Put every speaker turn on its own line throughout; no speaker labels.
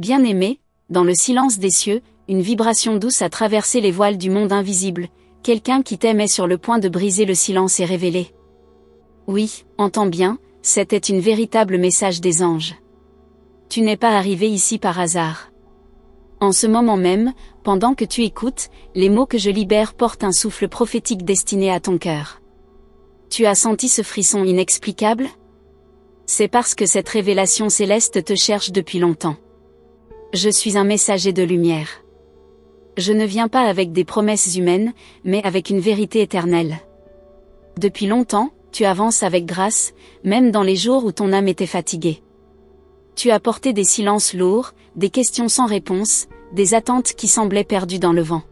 Bien-aimé, dans le silence des cieux, une vibration douce a traversé les voiles du monde invisible, quelqu'un qui t'aime est sur le point de briser le silence et révéler. Oui, entends bien, c'était une véritable message des anges. Tu n'es pas arrivé ici par hasard. En ce moment même, pendant que tu écoutes, les mots que je libère portent un souffle prophétique destiné à ton cœur. Tu as senti ce frisson inexplicable ? C'est parce que cette révélation céleste te cherche depuis longtemps. Je suis un messager de lumière. Je ne viens pas avec des promesses humaines, mais avec une vérité éternelle. Depuis longtemps, tu avances avec grâce, même dans les jours où ton âme était fatiguée. Tu as porté des silences lourds, des questions sans réponse, des attentes qui semblaient perdues dans le vent.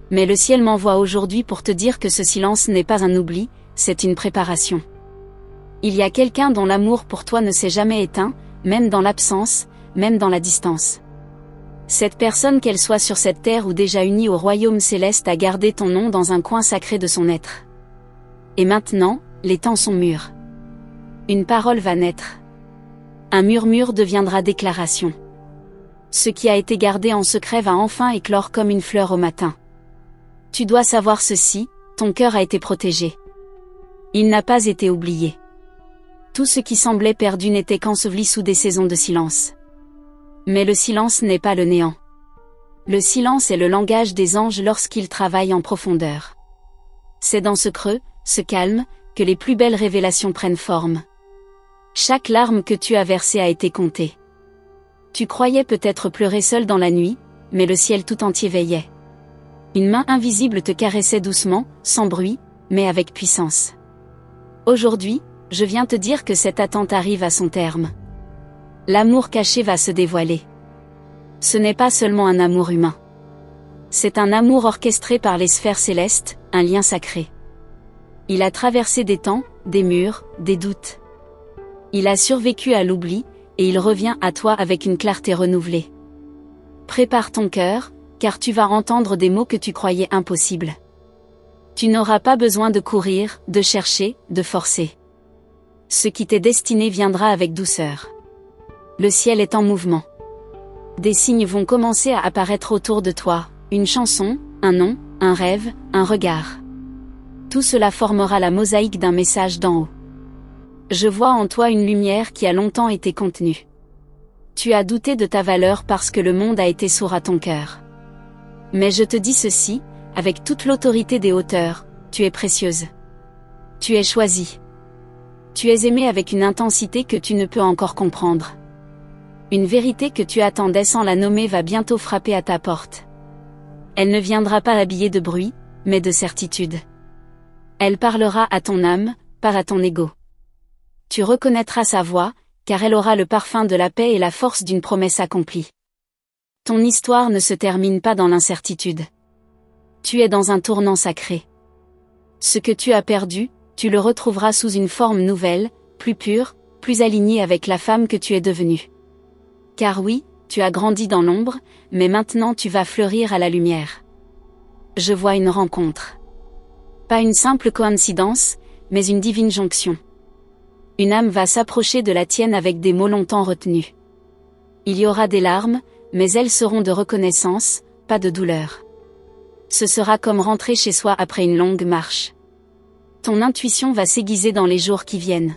Mais le ciel m'envoie aujourd'hui pour te dire que ce silence n'est pas un oubli, c'est une préparation. Il y a quelqu'un dont l'amour pour toi ne s'est jamais éteint, même dans l'absence, même dans la distance. Cette personne, qu'elle soit sur cette terre ou déjà unie au royaume céleste, a gardé ton nom dans un coin sacré de son être. Et maintenant, les temps sont mûrs. Une parole va naître. Un murmure deviendra déclaration. Ce qui a été gardé en secret va enfin éclore comme une fleur au matin. Tu dois savoir ceci, ton cœur a été protégé. Il n'a pas été oublié. Tout ce qui semblait perdu n'était qu'enseveli sous des saisons de silence. Mais le silence n'est pas le néant. Le silence est le langage des anges lorsqu'ils travaillent en profondeur. C'est dans ce creux, ce calme, que les plus belles révélations prennent forme. Chaque larme que tu as versée a été comptée. Tu croyais peut-être pleurer seul dans la nuit, mais le ciel tout entier veillait. Une main invisible te caressait doucement, sans bruit, mais avec puissance. Aujourd'hui, je viens te dire que cette attente arrive à son terme. L'amour caché va se dévoiler. Ce n'est pas seulement un amour humain. C'est un amour orchestré par les sphères célestes, un lien sacré. Il a traversé des temps, des murs, des doutes. Il a survécu à l'oubli, et il revient à toi avec une clarté renouvelée. Prépare ton cœur, car tu vas entendre des mots que tu croyais impossibles. Tu n'auras pas besoin de courir, de chercher, de forcer. Ce qui t'est destiné viendra avec douceur. Le ciel est en mouvement. Des signes vont commencer à apparaître autour de toi, une chanson, un nom, un rêve, un regard. Tout cela formera la mosaïque d'un message d'en haut. Je vois en toi une lumière qui a longtemps été contenue. Tu as douté de ta valeur parce que le monde a été sourd à ton cœur. Mais je te dis ceci, avec toute l'autorité des hauteurs, tu es précieuse. Tu es choisie. Tu es aimée avec une intensité que tu ne peux encore comprendre. Une vérité que tu attendais sans la nommer va bientôt frapper à ta porte. Elle ne viendra pas habillée de bruit, mais de certitude. Elle parlera à ton âme, pas à ton ego. Tu reconnaîtras sa voix, car elle aura le parfum de la paix et la force d'une promesse accomplie. Ton histoire ne se termine pas dans l'incertitude. Tu es dans un tournant sacré. Ce que tu as perdu, tu le retrouveras sous une forme nouvelle, plus pure, plus alignée avec la femme que tu es devenue. Car oui, tu as grandi dans l'ombre, mais maintenant tu vas fleurir à la lumière. Je vois une rencontre. Pas une simple coïncidence, mais une divine jonction. Une âme va s'approcher de la tienne avec des mots longtemps retenus. Il y aura des larmes, mais elles seront de reconnaissance, pas de douleur. Ce sera comme rentrer chez soi après une longue marche. Ton intuition va s'aiguiser dans les jours qui viennent.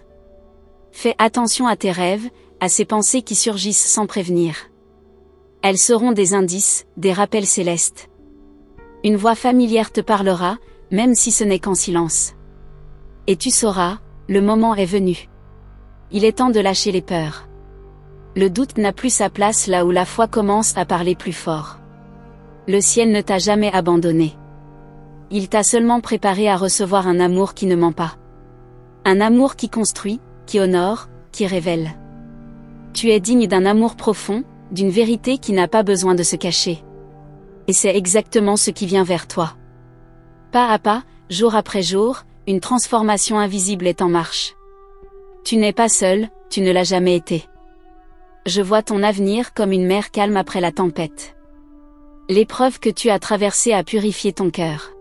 Fais attention à tes rêves, à ces pensées qui surgissent sans prévenir. Elles seront des indices, des rappels célestes. Une voix familière te parlera, même si ce n'est qu'en silence. Et tu sauras, le moment est venu. Il est temps de lâcher les peurs. Le doute n'a plus sa place là où la foi commence à parler plus fort. Le ciel ne t'a jamais abandonné. Il t'a seulement préparé à recevoir un amour qui ne ment pas. Un amour qui construit, qui honore, qui révèle. Tu es digne d'un amour profond, d'une vérité qui n'a pas besoin de se cacher. Et c'est exactement ce qui vient vers toi. Pas à pas, jour après jour, une transformation invisible est en marche. Tu n'es pas seul, tu ne l'as jamais été. Je vois ton avenir comme une mer calme après la tempête. L'épreuve que tu as traversée a purifié ton cœur.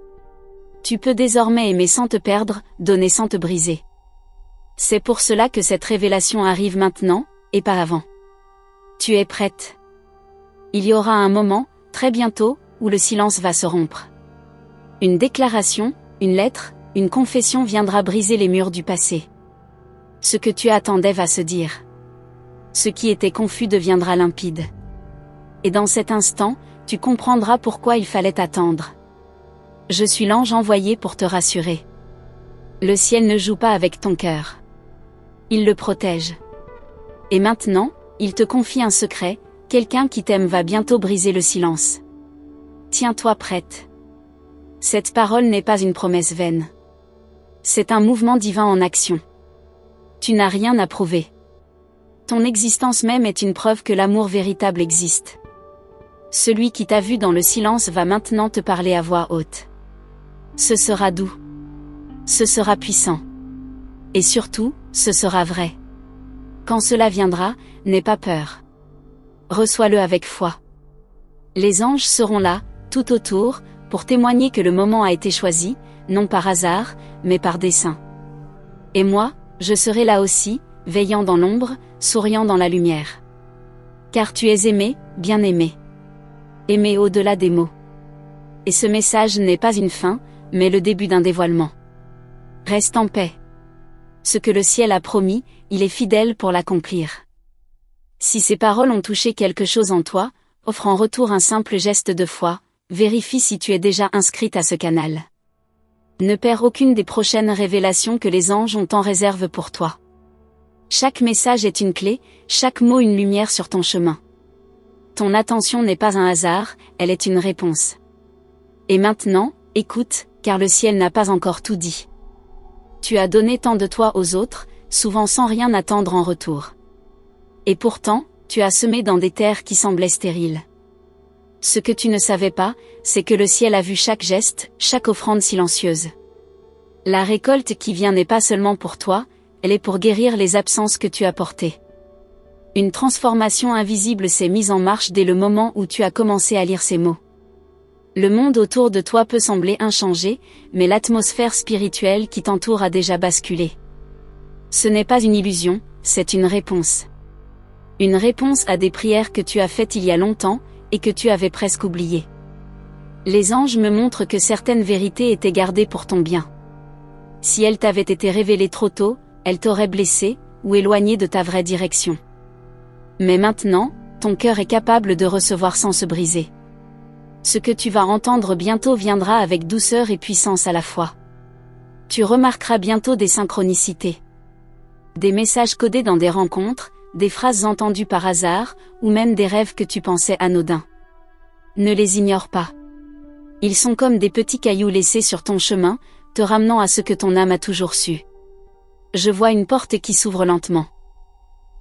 Tu peux désormais aimer sans te perdre, donner sans te briser. C'est pour cela que cette révélation arrive maintenant, et pas avant. Tu es prête. Il y aura un moment, très bientôt, où le silence va se rompre. Une déclaration, une lettre, une confession viendra briser les murs du passé. Ce que tu attendais va se dire. Ce qui était confus deviendra limpide. Et dans cet instant, tu comprendras pourquoi il fallait attendre. Je suis l'ange envoyé pour te rassurer. Le ciel ne joue pas avec ton cœur. Il le protège. Et maintenant, il te confie un secret, quelqu'un qui t'aime va bientôt briser le silence. Tiens-toi prête. Cette parole n'est pas une promesse vaine. C'est un mouvement divin en action. Tu n'as rien à prouver. Ton existence même est une preuve que l'amour véritable existe. Celui qui t'a vu dans le silence va maintenant te parler à voix haute. Ce sera doux. Ce sera puissant. Et surtout, ce sera vrai. Quand cela viendra, n'aie pas peur. Reçois-le avec foi. Les anges seront là, tout autour, pour témoigner que le moment a été choisi, non par hasard, mais par dessein. Et moi, je serai là aussi, veillant dans l'ombre, souriant dans la lumière. Car tu es aimé, bien aimé. Aimé au-delà des mots. Et ce message n'est pas une fin, mais le début d'un dévoilement. Reste en paix. Ce que le ciel a promis, il est fidèle pour l'accomplir. Si ces paroles ont touché quelque chose en toi, offre en retour un simple geste de foi, vérifie si tu es déjà inscrite à ce canal. Ne perds aucune des prochaines révélations que les anges ont en réserve pour toi. Chaque message est une clé, chaque mot une lumière sur ton chemin. Ton attention n'est pas un hasard, elle est une réponse. Et maintenant, écoute, car le ciel n'a pas encore tout dit. Tu as donné tant de toi aux autres, souvent sans rien attendre en retour. Et pourtant, tu as semé dans des terres qui semblaient stériles. Ce que tu ne savais pas, c'est que le ciel a vu chaque geste, chaque offrande silencieuse. La récolte qui vient n'est pas seulement pour toi, elle est pour guérir les absences que tu as portées. Une transformation invisible s'est mise en marche dès le moment où tu as commencé à lire ces mots. Le monde autour de toi peut sembler inchangé, mais l'atmosphère spirituelle qui t'entoure a déjà basculé. Ce n'est pas une illusion, c'est une réponse. Une réponse à des prières que tu as faites il y a longtemps, et que tu avais presque oubliées. Les anges me montrent que certaines vérités étaient gardées pour ton bien. Si elles t'avaient été révélées trop tôt, elles t'auraient blessé, ou éloigné de ta vraie direction. Mais maintenant, ton cœur est capable de recevoir sans se briser. Ce que tu vas entendre bientôt viendra avec douceur et puissance à la fois. Tu remarqueras bientôt des synchronicités. Des messages codés dans des rencontres, des phrases entendues par hasard, ou même des rêves que tu pensais anodins. Ne les ignore pas. Ils sont comme des petits cailloux laissés sur ton chemin, te ramenant à ce que ton âme a toujours su. Je vois une porte qui s'ouvre lentement.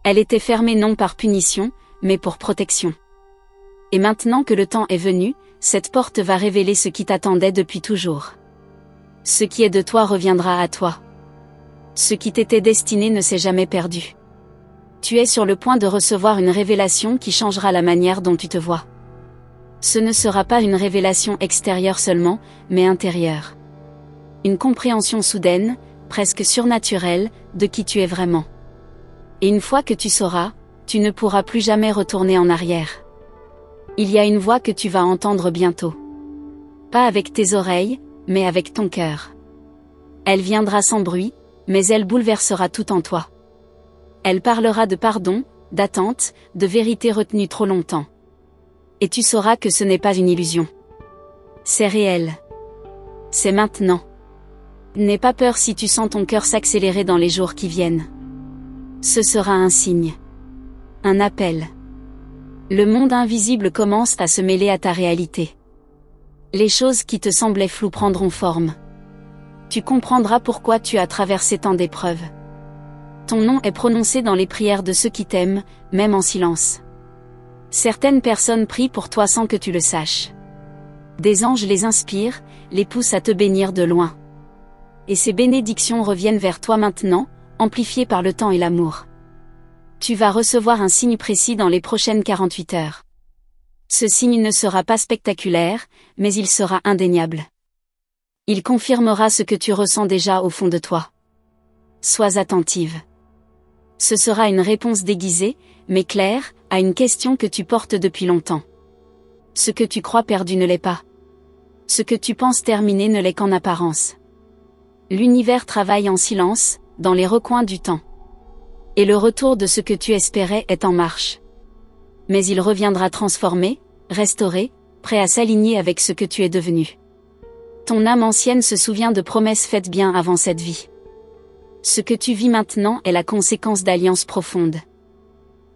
Elle était fermée non par punition, mais pour protection. Et maintenant que le temps est venu, cette porte va révéler ce qui t'attendait depuis toujours. Ce qui est de toi reviendra à toi. Ce qui t'était destiné ne s'est jamais perdu. Tu es sur le point de recevoir une révélation qui changera la manière dont tu te vois. Ce ne sera pas une révélation extérieure seulement, mais intérieure. Une compréhension soudaine, presque surnaturelle, de qui tu es vraiment. Et une fois que tu sauras, tu ne pourras plus jamais retourner en arrière. Il y a une voix que tu vas entendre bientôt. Pas avec tes oreilles, mais avec ton cœur. Elle viendra sans bruit, mais elle bouleversera tout en toi. Elle parlera de pardon, d'attente, de vérité retenue trop longtemps. Et tu sauras que ce n'est pas une illusion. C'est réel. C'est maintenant. N'aie pas peur si tu sens ton cœur s'accélérer dans les jours qui viennent. Ce sera un signe. Un appel. Le monde invisible commence à se mêler à ta réalité. Les choses qui te semblaient floues prendront forme. Tu comprendras pourquoi tu as traversé tant d'épreuves. Ton nom est prononcé dans les prières de ceux qui t'aiment, même en silence. Certaines personnes prient pour toi sans que tu le saches. Des anges les inspirent, les poussent à te bénir de loin. Et ces bénédictions reviennent vers toi maintenant, amplifiées par le temps et l'amour. Tu vas recevoir un signe précis dans les prochaines 48 heures. Ce signe ne sera pas spectaculaire, mais il sera indéniable. Il confirmera ce que tu ressens déjà au fond de toi. Sois attentive. Ce sera une réponse déguisée, mais claire, à une question que tu portes depuis longtemps. Ce que tu crois perdu ne l'est pas. Ce que tu penses terminé ne l'est qu'en apparence. L'univers travaille en silence, dans les recoins du temps. Et le retour de ce que tu espérais est en marche. Mais il reviendra transformé, restauré, prêt à s'aligner avec ce que tu es devenu. Ton âme ancienne se souvient de promesses faites bien avant cette vie. Ce que tu vis maintenant est la conséquence d'alliances profondes.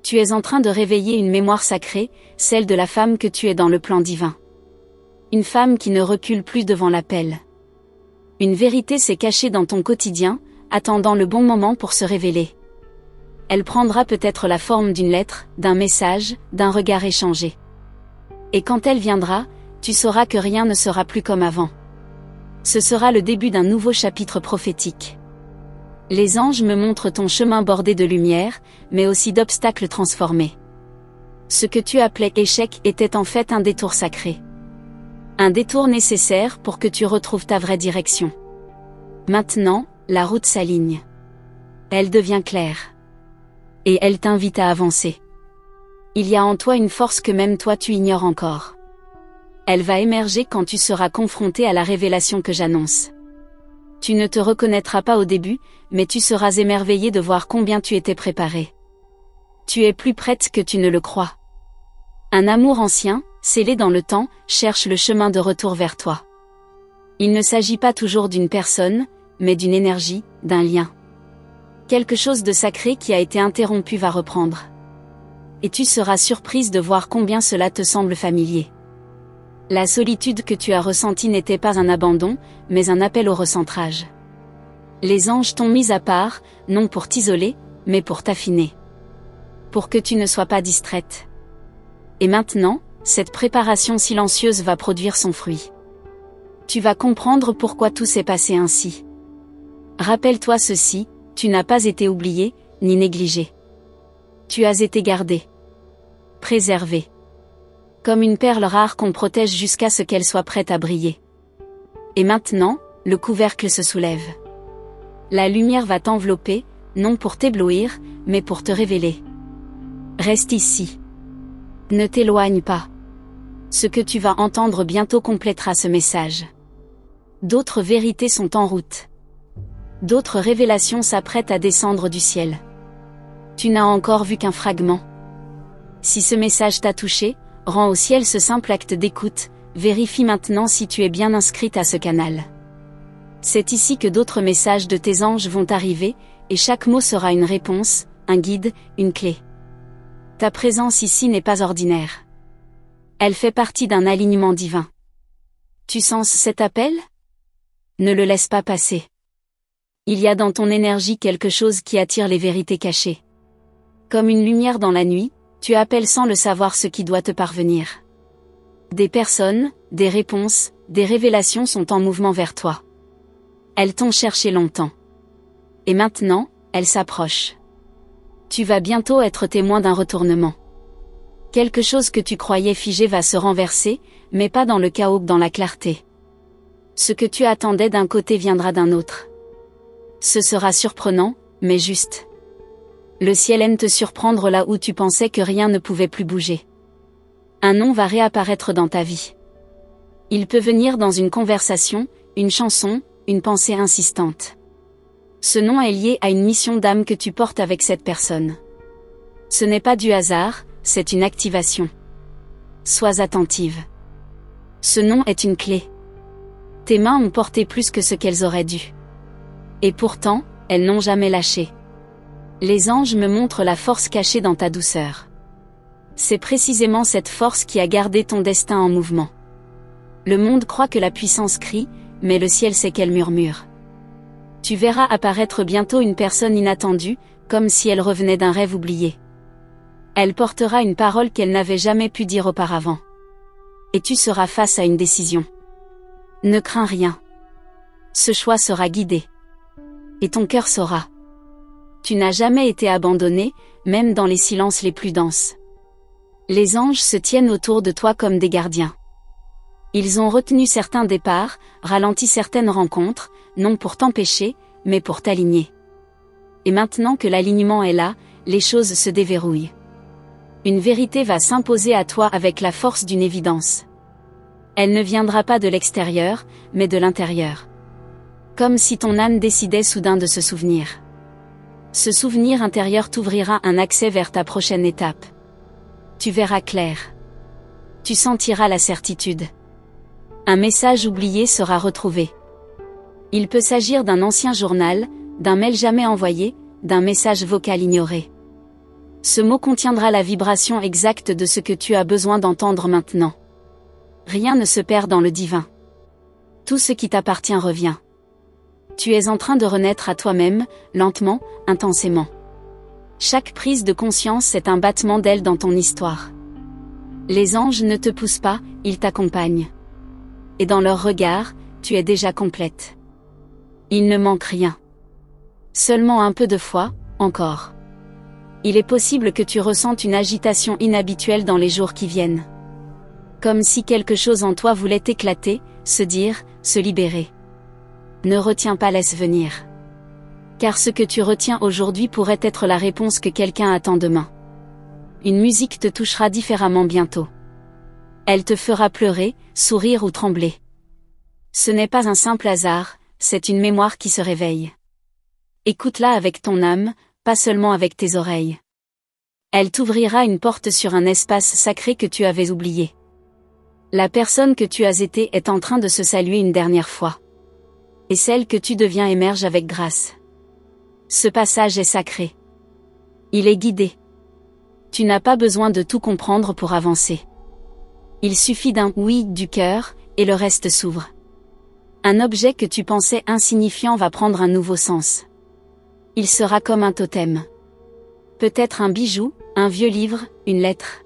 Tu es en train de réveiller une mémoire sacrée, celle de la femme que tu es dans le plan divin. Une femme qui ne recule plus devant l'appel. Une vérité s'est cachée dans ton quotidien, attendant le bon moment pour se révéler. Elle prendra peut-être la forme d'une lettre, d'un message, d'un regard échangé. Et quand elle viendra, tu sauras que rien ne sera plus comme avant. Ce sera le début d'un nouveau chapitre prophétique. Les anges me montrent ton chemin bordé de lumière, mais aussi d'obstacles transformés. Ce que tu appelais échec était en fait un détour sacré. Un détour nécessaire pour que tu retrouves ta vraie direction. Maintenant, la route s'aligne. Elle devient claire. Et elle t'invite à avancer. Il y a en toi une force que même toi tu ignores encore. Elle va émerger quand tu seras confronté à la révélation que j'annonce. Tu ne te reconnaîtras pas au début, mais tu seras émerveillé de voir combien tu étais préparé. Tu es plus prête que tu ne le crois. Un amour ancien, scellé dans le temps, cherche le chemin de retour vers toi. Il ne s'agit pas toujours d'une personne, mais d'une énergie, d'un lien. Quelque chose de sacré qui a été interrompu va reprendre. Et tu seras surprise de voir combien cela te semble familier. La solitude que tu as ressentie n'était pas un abandon, mais un appel au recentrage. Les anges t'ont mis à part, non pour t'isoler, mais pour t'affiner. Pour que tu ne sois pas distraite. Et maintenant, cette préparation silencieuse va produire son fruit. Tu vas comprendre pourquoi tout s'est passé ainsi. Rappelle-toi ceci, tu n'as pas été oublié, ni négligé. Tu as été gardé. Préservé. Comme une perle rare qu'on protège jusqu'à ce qu'elle soit prête à briller. Et maintenant, le couvercle se soulève. La lumière va t'envelopper, non pour t'éblouir, mais pour te révéler. Reste ici. Ne t'éloigne pas. Ce que tu vas entendre bientôt complétera ce message. D'autres vérités sont en route. D'autres révélations s'apprêtent à descendre du ciel. Tu n'as encore vu qu'un fragment. Si ce message t'a touché, rends au ciel ce simple acte d'écoute, vérifie maintenant si tu es bien inscrite à ce canal. C'est ici que d'autres messages de tes anges vont arriver, et chaque mot sera une réponse, un guide, une clé. Ta présence ici n'est pas ordinaire. Elle fait partie d'un alignement divin. Tu sens cet appel? Ne le laisse pas passer. Il y a dans ton énergie quelque chose qui attire les vérités cachées. Comme une lumière dans la nuit, tu appelles sans le savoir ce qui doit te parvenir. Des personnes, des réponses, des révélations sont en mouvement vers toi. Elles t'ont cherché longtemps. Et maintenant, elles s'approchent. Tu vas bientôt être témoin d'un retournement. Quelque chose que tu croyais figé va se renverser, mais pas dans le chaos que dans la clarté. Ce que tu attendais d'un côté viendra d'un autre. Ce sera surprenant, mais juste. Le ciel aime te surprendre là où tu pensais que rien ne pouvait plus bouger. Un nom va réapparaître dans ta vie. Il peut venir dans une conversation, une chanson, une pensée insistante. Ce nom est lié à une mission d'âme que tu portes avec cette personne. Ce n'est pas du hasard, c'est une activation. Sois attentive. Ce nom est une clé. Tes mains ont porté plus que ce qu'elles auraient dû. Et pourtant, elles n'ont jamais lâché. Les anges me montrent la force cachée dans ta douceur. C'est précisément cette force qui a gardé ton destin en mouvement. Le monde croit que la puissance crie, mais le ciel sait qu'elle murmure. Tu verras apparaître bientôt une personne inattendue, comme si elle revenait d'un rêve oublié. Elle portera une parole qu'elle n'avait jamais pu dire auparavant. Et tu seras face à une décision. Ne crains rien. Ce choix sera guidé. Et ton cœur saura. Tu n'as jamais été abandonné, même dans les silences les plus denses. Les anges se tiennent autour de toi comme des gardiens. Ils ont retenu certains départs, ralenti certaines rencontres, non pour t'empêcher, mais pour t'aligner. Et maintenant que l'alignement est là, les choses se déverrouillent. Une vérité va s'imposer à toi avec la force d'une évidence. Elle ne viendra pas de l'extérieur, mais de l'intérieur. Comme si ton âme décidait soudain de se souvenir. Ce souvenir intérieur t'ouvrira un accès vers ta prochaine étape. Tu verras clair. Tu sentiras la certitude. Un message oublié sera retrouvé. Il peut s'agir d'un ancien journal, d'un mail jamais envoyé, d'un message vocal ignoré. Ce mot contiendra la vibration exacte de ce que tu as besoin d'entendre maintenant. Rien ne se perd dans le divin. Tout ce qui t'appartient revient. Tu es en train de renaître à toi-même, lentement, intensément. Chaque prise de conscience est un battement d'aile dans ton histoire. Les anges ne te poussent pas, ils t'accompagnent. Et dans leur regard, tu es déjà complète. Il ne manque rien. Seulement un peu de foi, encore. Il est possible que tu ressentes une agitation inhabituelle dans les jours qui viennent. Comme si quelque chose en toi voulait éclater, se dire, se libérer. Ne retiens pas, laisse venir. Car ce que tu retiens aujourd'hui pourrait être la réponse que quelqu'un attend demain. Une musique te touchera différemment bientôt. Elle te fera pleurer, sourire ou trembler. Ce n'est pas un simple hasard, c'est une mémoire qui se réveille. Écoute-la avec ton âme, pas seulement avec tes oreilles. Elle t'ouvrira une porte sur un espace sacré que tu avais oublié. La personne que tu as été est en train de se saluer une dernière fois. Et celle que tu deviens émerge avec grâce. Ce passage est sacré. Il est guidé. Tu n'as pas besoin de tout comprendre pour avancer. Il suffit d'un « oui » du cœur, et le reste s'ouvre. Un objet que tu pensais insignifiant va prendre un nouveau sens. Il sera comme un totem. Peut-être un bijou, un vieux livre, une lettre.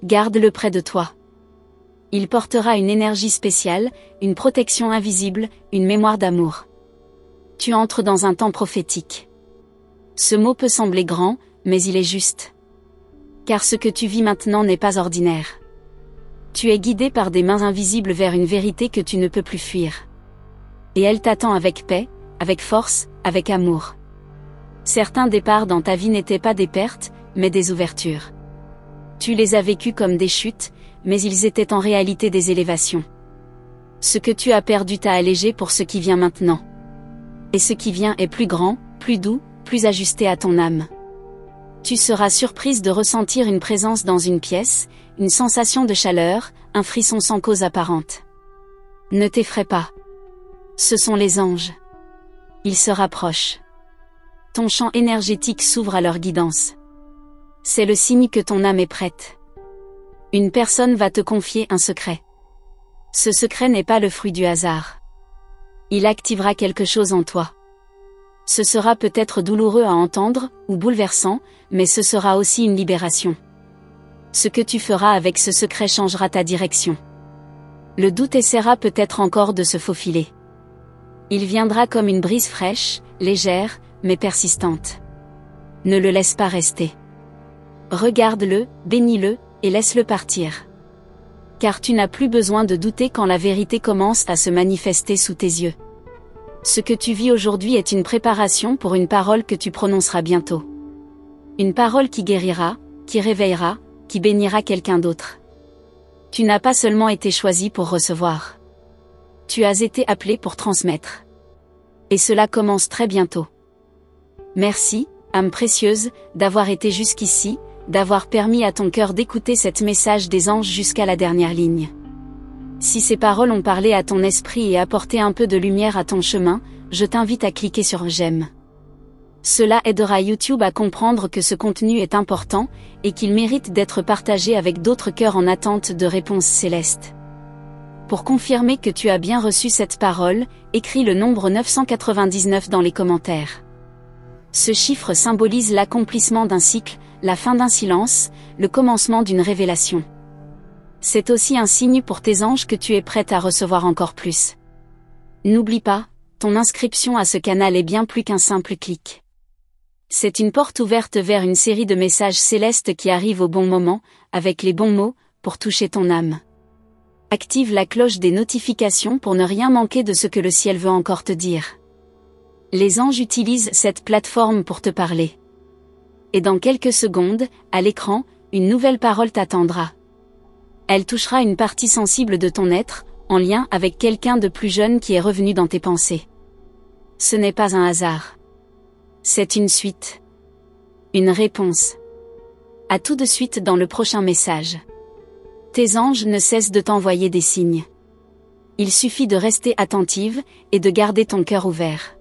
Garde-le près de toi. Il portera une énergie spéciale, une protection invisible, une mémoire d'amour. Tu entres dans un temps prophétique. Ce mot peut sembler grand, mais il est juste. Car ce que tu vis maintenant n'est pas ordinaire. Tu es guidé par des mains invisibles vers une vérité que tu ne peux plus fuir. Et elle t'attend avec paix, avec force, avec amour. Certains départs dans ta vie n'étaient pas des pertes, mais des ouvertures. Tu les as vécus comme des chutes, mais ils étaient en réalité des élévations. Ce que tu as perdu t'a allégé pour ce qui vient maintenant. Et ce qui vient est plus grand, plus doux, plus ajusté à ton âme. Tu seras surprise de ressentir une présence dans une pièce, une sensation de chaleur, un frisson sans cause apparente. Ne t'effraie pas. Ce sont les anges. Ils se rapprochent. Ton champ énergétique s'ouvre à leur guidance. C'est le signe que ton âme est prête. Une personne va te confier un secret. Ce secret n'est pas le fruit du hasard. Il activera quelque chose en toi. Ce sera peut-être douloureux à entendre, ou bouleversant, mais ce sera aussi une libération. Ce que tu feras avec ce secret changera ta direction. Le doute essaiera peut-être encore de se faufiler. Il viendra comme une brise fraîche, légère, mais persistante. Ne le laisse pas rester. Regarde-le, bénis-le, et laisse-le partir. Car tu n'as plus besoin de douter quand la vérité commence à se manifester sous tes yeux. Ce que tu vis aujourd'hui est une préparation pour une parole que tu prononceras bientôt. Une parole qui guérira, qui réveillera, qui bénira quelqu'un d'autre. Tu n'as pas seulement été choisi pour recevoir. Tu as été appelé pour transmettre. Et cela commence très bientôt. Merci, âme précieuse, d'avoir été jusqu'ici, d'avoir permis à ton cœur d'écouter cet message des anges jusqu'à la dernière ligne. Si ces paroles ont parlé à ton esprit et apporté un peu de lumière à ton chemin, je t'invite à cliquer sur j'aime. Cela aidera YouTube à comprendre que ce contenu est important, et qu'il mérite d'être partagé avec d'autres cœurs en attente de réponses célestes. Pour confirmer que tu as bien reçu cette parole, écris le nombre 999 dans les commentaires. Ce chiffre symbolise l'accomplissement d'un cycle, la fin d'un silence, le commencement d'une révélation. C'est aussi un signe pour tes anges que tu es prête à recevoir encore plus. N'oublie pas, ton inscription à ce canal est bien plus qu'un simple clic. C'est une porte ouverte vers une série de messages célestes qui arrivent au bon moment, avec les bons mots, pour toucher ton âme. Active la cloche des notifications pour ne rien manquer de ce que le ciel veut encore te dire. Les anges utilisent cette plateforme pour te parler. Et dans quelques secondes, à l'écran, une nouvelle parole t'attendra. Elle touchera une partie sensible de ton être, en lien avec quelqu'un de plus jeune qui est revenu dans tes pensées. Ce n'est pas un hasard. C'est une suite. Une réponse. À tout de suite dans le prochain message. Tes anges ne cessent de t'envoyer des signes. Il suffit de rester attentive, et de garder ton cœur ouvert.